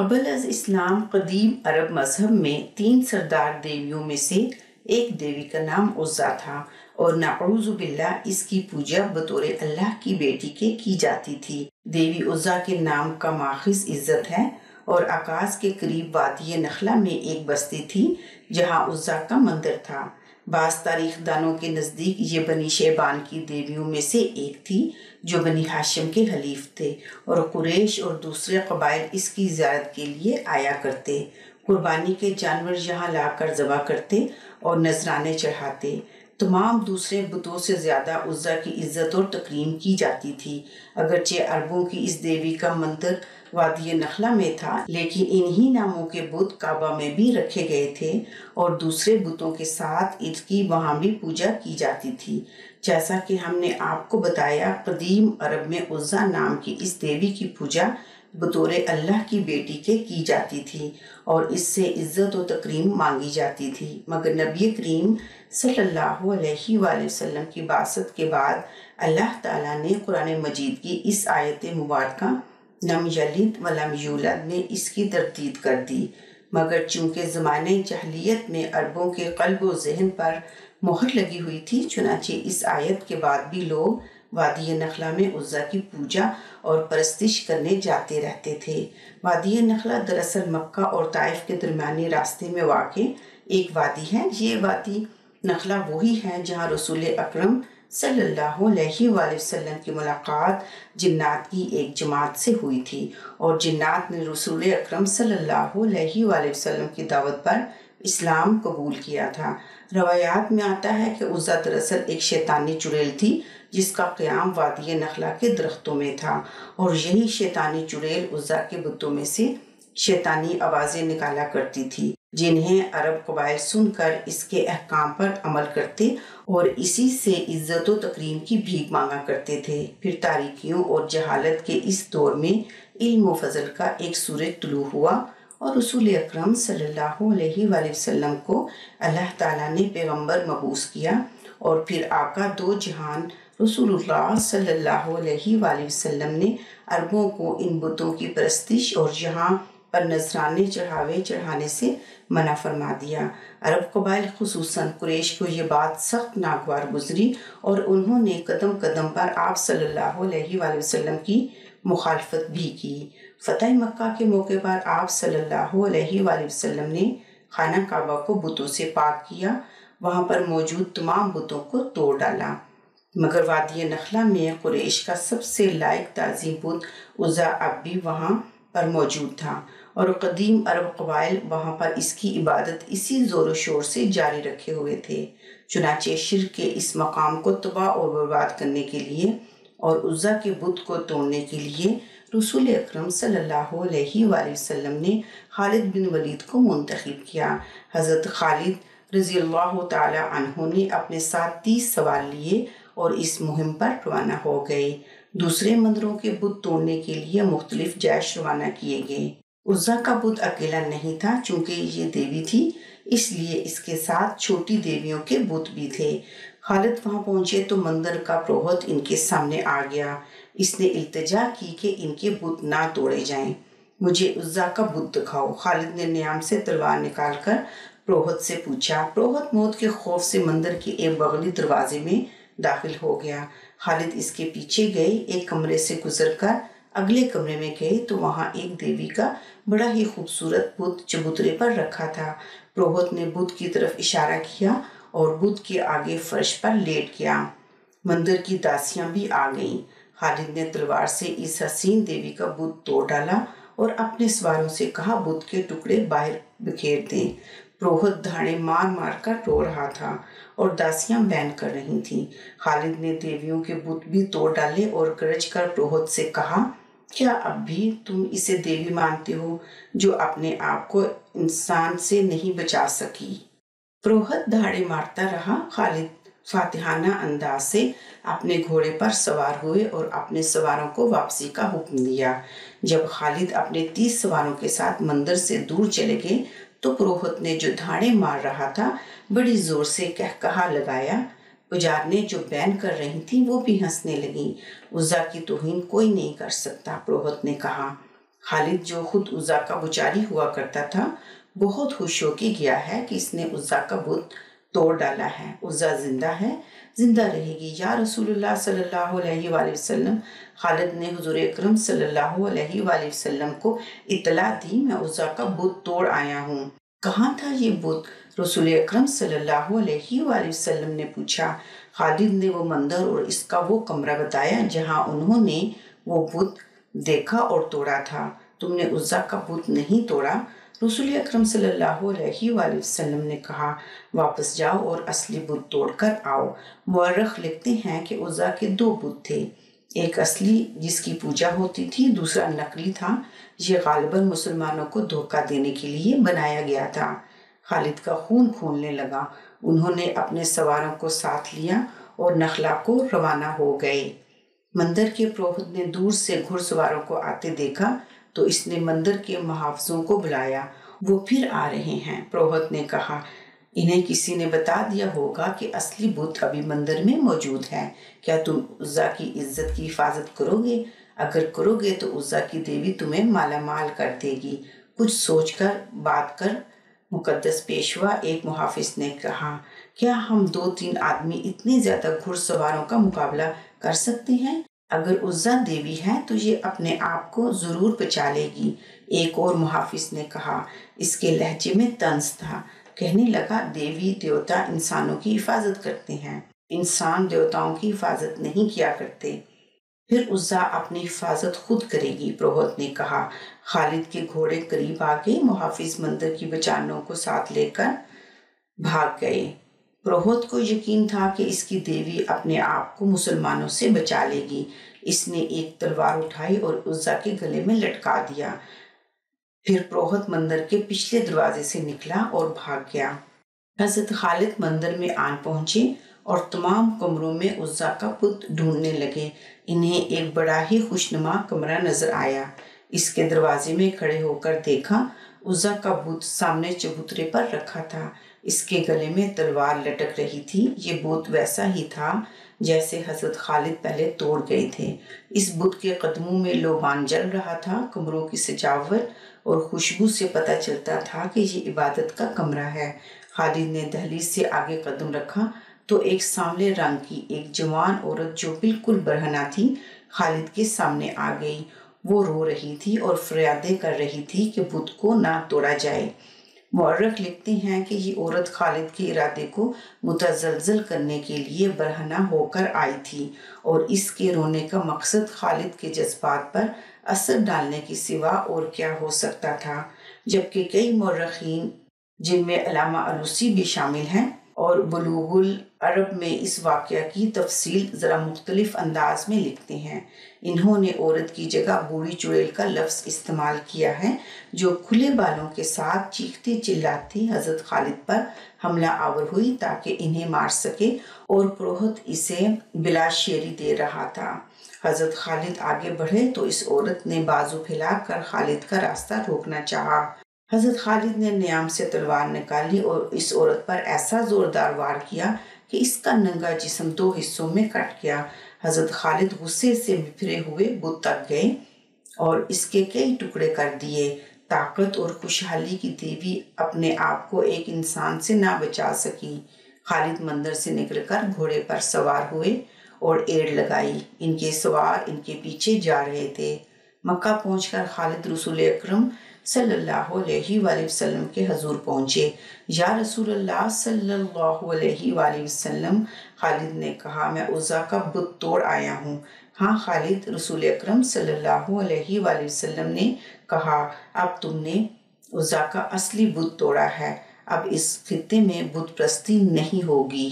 قبل از اسلام قدیم عرب مذہب میں 3 سردار دیویوں میں سے ایک دیوی کا نام عزا تھا اور نعوذ باللہ اس کی پوجا بطور اللہ کی بیٹی کے کی جاتی تھی۔ دیوی عزا کے نام کا ماخذ عزت ہے اور عکاظ کے قریب وادی نخلہ میں ایک بستی تھی جہاں عزا کا مندر تھا۔ بعض تاریخ دانوں کے نزدیک یہ بنی شیبان کی دیویوں میں سے ایک تھی جو بنی ہاشم کے حلیف تھے اور قریش اور دوسرے قبائل اس کی زیارت کے لیے آیا کرتے، قربانی کے جانور یہاں لا کر ذبح کرتے اور نذرانے چڑھاتے۔ تمام دوسرے بتوں سے زیادہ عزا کی عزت اور تکریم کی جاتی تھی۔ اگرچہ عربوں کی اس دیوی کا مندر وادی نخلہ میں تھا لیکن انہی ناموں کے بت کعبہ میں بھی رکھے گئے تھے اور دوسرے بتوں کے ساتھ اس کی وہاں بھی پوجا کی جاتی تھی۔ جیسا کہ ہم نے آپ کو بتایا، قدیم عرب میں عزا نام کی اس دیوی کی پوجا بطور اللہ کی بیٹی کے کی جاتی تھی اور اس سے عزت و تکریم مانگی جاتی تھی، مگر نبی کریم صلی اللہ علیہ وآلہ وسلم کی بعثت کے بعد اللہ تعالیٰ نے قرآن مجید کی اس آیت مبارکہ لم یلد ولم یولد میں اس کی تردید کر دی، مگر چونکہ زمانے جاہلیت میں عربوں کے قلب و ذہن پر مہر لگی ہوئی تھی، چنانچہ اس آیت کے بعد بھی لوگ وادی نخلہ میں عزا کی پوجا اور پرستش کرنے جاتے رہتے تھے۔ وادی نخلہ دراصل مکہ اور طائف کے درمیانی راستے میں واقع ایک وادی ہے۔ یہ وادی نخلہ وہی ہے جہاں رسول اکرم صلی اللہ علیہ وآلہ وسلم کی ملاقات جنات کی ایک جماعت سے ہوئی تھی اور جنات نے رسول اکرم صلی اللہ علیہ وآلہ وسلم کی دعوت پر اسلام قبول کیا تھا۔ روایات میں آتا ہے کہ عزا دراصل ایک شیطانی چڑیل تھی جس کا قیام وادی نخلہ کے درختوں میں تھا اور یہی شیطانی چڑیل عزا کے بتوں میں سے شیطانی آوازیں نکالا کرتی تھی جنہیں عرب قبائل سن کر اس کے احکام پر عمل کرتے اور اسی سے عزت و تکریم کی بھیک مانگا کرتے تھے۔ پھر تاریکیوں اور جہالت کے اس دور میں علم و فضل کا ایک سورج طلوع ہوا اور رسول اکرم صلی اللہ علیہ وآلہ وسلم کو اللہ تعالیٰ نے پیغمبر مبعوث کیا اور پھر آقا دو جہان رسول اللہ صلی اللہ علیہ وآلہ وسلم نے عربوں کو ان بتوں کی پرستش اور یہاں پر نذرانے چڑھانے سے منع فرما دیا۔ عرب قبائل خصوصاً قریش کو یہ بات سخت ناگوار گزری اور انہوں نے قدم قدم پر آپ صلی اللہ علیہ وآلہ وسلم کی مخالفت بھی کی۔ فتح مکہ کے موقع پر آپ صلی اللہ علیہ وآلہ وسلم نے خانہ کعبہ کو بتوں سے پاک کیا، وہاں پر موجود تمام بتوں کو توڑ ڈالا، مگر وادی نخلہ میں قریش کا سب سے لائق تعظیم بت عزا اب بھی وہاں پر موجود تھا اور قدیم عرب قبائل وہاں پر اس کی عبادت اسی زور و شور سے جاری رکھے ہوئے تھے۔ چنانچہ شرک کے اس مقام کو تباہ اور برباد کرنے کے لیے اور عزا کے بت کو توڑنے کے لیے رسول اکرم صلی اللہ علیہ وآلہ وسلم نے خالد بن ولید کو منتخب کیا۔ حضرت خالد رضی اللہ تعالی عنہ نے اپنے ساتھ 30 سوار لیے اور اس مہم پر روانہ ہو گئے۔ دوسرے مندروں کے بت توڑنے کے لیے مختلف جیش روانہ کیے گئے۔ عزا کا بت اکیلا نہیں تھا، چونکہ یہ دیوی تھی اس لیے اس کے ساتھ چھوٹی دیویوں کے بت بھی تھے۔ خالد وہاں پہنچے تو مندر کا پروہت ان کے سامنے آ گیا۔ اس نے التجا کی کہ ان کے بت نہ توڑے جائیں، مجھے عزا کا بت دکھاؤ۔ خالد نے نیام سے تلوار نکال کر پروہت سے پوچھا۔ پروہت موت کے خوف سے مندر کے ایک بغلی دروازے میں داخل ہو گیا۔ خالد اس کے پیچھے گئے، ایک کمرے سے گزر کر اگلے کمرے میں گئے تو وہاں ایک دیوی کا بڑا ہی خوبصورت بت چبوترے پر رکھا تھا۔ پروہت نے بت کی طرف اشارہ کیا اور بت کے آگے فرش پر لیٹ گیا۔ مندر کی داسیاں بھی آ گئیں۔ خالد نے تلوار سے اس حسین دیوی کا بت توڑ ڈالا اور اپنے سواروں سے کہا بت کے ٹکڑے باہر بکھیر دیں۔ پروہت دھاڑے مار مار کر رو رہا تھا اور داسیاں بین کر رہی تھیں۔ خالد نے دیویوں کے بت بھی توڑ ڈالے اور گرج کر پروہت سے کہا، کیا اب بھی تم اسے دیوی مانتے ہو جو اپنے آپ کو انسان سے نہیں بچا سکی؟ پروہت دھاڑے مارتا رہا۔ خالد فاتحانہ انداز سے اپنے گھوڑے پر سوار ہوئے اور اپنے سواروں کو واپسی کا حکم دیا۔ جب خالد اپنے 30 سواروں کے ساتھ مندر سے دور چلے گئے تو پروہت نے جو دھاڑے مار رہا تھا بڑی زور سے کہکہا لگایا۔ پجارنے جو بین کر رہی تھیں وہ بھی ہنسنے لگیں۔ عزا کی توہین کوئی نہیں کر سکتا، پروہت نے کہا۔ خالد جو خود عزا کا پجاری ہوا کرتا تھا بہت خوش ہو کے گیا ہے کہ اس نے عزا کا بت توڑ ڈالا ہے، عزا زندہ ہے، زندہ رہے گی۔ یا رسول اللہ صلی اللہ علیہ وآلہ وسلم، خالد نے حضور اکرم صلی اللہ علیہ وآلہ وسلم کو اطلاع دی، میں عزا کا بت توڑ آیا ہوں۔ کہاں تھا یہ بت؟ رسول اکرم صلی اللہ علیہ وآلہ وسلم نے پوچھا۔ خالد نے وہ مندر اور اس کا وہ کمرہ بتایا جہاں انہوں نے وہ بت دیکھا اور توڑا تھا۔ تم نے عزا کا بت نہیں توڑا؟ رسول اکرم صلی اللہ علیہ وآلہ وسلم نے کہا، واپس جاؤ اور اصلی بت توڑ کر آؤ۔ مورخ لکھتے ہیں کہ عزا کے دو بت تھے، ایک اصلی جس کی پوجا ہوتی تھی، دوسرا نقلی تھا۔ یہ غالباً مسلمانوں کو دھوکہ دینے کے لیے بنایا گیا تھا۔ خالد کا خون کھولنے لگا۔ انہوں نے اپنے سواروں کو ساتھ لیا اور نخلا کو روانہ ہو گئے۔ مندر کے پروہت نے دور سے گھڑ سواروں کو آتے دیکھا تو اس نے مندر کے محافظوں کو بلایا، وہ پھر آ رہے ہیں۔ پروہت نے کہا، انہیں کسی نے بتا دیا ہوگا کہ اصلی بت ابھی مندر میں موجود ہے، کیا تم عزا کی عزت کی حفاظت کرو گے؟ اگر کرو گے تو عزا کی دیوی تمہیں مالا مال کر دے گی۔ کچھ سوچ کر بات کر مقدس پیشوا، ایک محافظ نے کہا، کیا ہم 2-3 آدمی اتنے زیادہ گھڑ سواروں کا مقابلہ کر سکتے ہیں؟ اگر عزا دیوی ہے تو یہ اپنے آپ کو ضرور بچا لے گی۔ ایک اور محافظ نے کہا، اس کے لہجے میں طنز تھا، کہنے لگا، دیوی دیوتا انسانوں کی حفاظت کرتے ہیں، انسان دیوتاؤں کی حفاظت نہیں کیا کرتے۔ پھر عزا اپنی حفاظت خود کرے گی، پروہت نے کہا۔ خالد کے گھوڑے قریب آ گئے، محافظ مندر کی بچانوں کو ساتھ لے کر بھاگ گئے۔ پروہت کو یقین تھا کہ اس کی دیوی اپنے آپ کو مسلمانوں سے بچا لے گی۔ اس نے ایک تلوار اٹھائی اور عزا کے گلے میں لٹکا دیا۔ پھر پروہت مندر کے پچھلے دروازے سے نکلا اور بھاگ گیا۔ حضرت خالد مندر میں آن پہنچے اور تمام کمروں میں عزا کا بت ڈھونڈنے لگے۔ انہیں ایک بڑا ہی خوشنما کمرہ نظر آیا۔ اس کے دروازے میں کھڑے ہو کر دیکھا، عزا کا بت سامنے چبوترے پر رکھا تھا، اس کے گلے میں تلوار لٹک رہی تھی۔ یہ بت ویسا ہی تھا جیسے حضرت خالد پہلے توڑ گئے تھے۔ اس بت کے قدموں میں لوبان جل رہا تھا۔ کمروں کی سجاوٹ اور خوشبو سے پتہ چلتا تھا کہ یہ عبادت کا کمرہ ہے۔ خالد نے دہلیز سے آگے قدم رکھا تو ایک سانولے رنگ کی ایک جوان عورت جو بالکل برہنہ تھی خالد کے سامنے آ گئی۔ وہ رو رہی تھی اور فریادیں کر رہی تھی کہ بت کو نہ توڑا جائے۔ مورخ لکھتے ہیں کہ یہ عورت خالد کے ارادے کو متزلزل کرنے کے لیے برہنہ ہو کر آئی تھی اور اس کے رونے کا مقصد خالد کے جذبات پر اثر ڈالنے کے سوا اور کیا ہو سکتا تھا۔ جبکہ کئی مورخین، جن میں علامہ الوسی بھی شامل ہیں، اور بلوغ العرب میں اس واقعہ کی تفصیل ذرا مختلف انداز میں لکھتے ہیں۔ انہوں نے عورت کی جگہ بوڑھی چڑیل کا لفظ استعمال کیا ہے، جو کھلے بالوں کے ساتھ چیختی چلاتی حضرت خالد پر حملہ آور ہوئی تاکہ انہیں مار سکے، اور پروہت اسے بلا شیری دے رہا تھا۔ حضرت خالد آگے بڑھے تو اس عورت نے بازو پھیلا کر خالد کا راستہ روکنا چاہا۔ حضرت خالد نے نیام سے تلوار نکالی اور اس عورت پر ایسا زوردار وار کیا کہ اس کا ننگا جسم 2 حصوں میں کٹ گیا۔ حضرت خالد غصے سے بپھرے ہوئے بت تک گئے اور اس کے کئی ٹکڑے کر دیے۔ طاقت اور خوشحالی کی دیوی اپنے آپ کو ایک انسان سے نہ بچا سکی۔ خالد مندر سے نکل کر گھوڑے پر سوار ہوئے اور ایڑ لگائی۔ ان کے سوار ان کے پیچھے جا رہے تھے۔ مکہ پہنچ کر خالد رسول اکرم صلی اللہ علیہ وآلہ وسلم کے حضور پہنچے۔ یا رسول اللہ صلی اللہ علیہ وآلہ وسلم، خالد نے کہا، میں عزا کا بت توڑ آیا ہوں۔ ہاں خالد، رسول اکرم صلی اللہ علیہ وآلہ وسلم نے کہا، اب تم نے عزا کا اصلی بت توڑا ہے، اب اس خطے میں بت پرستی نہیں ہوگی۔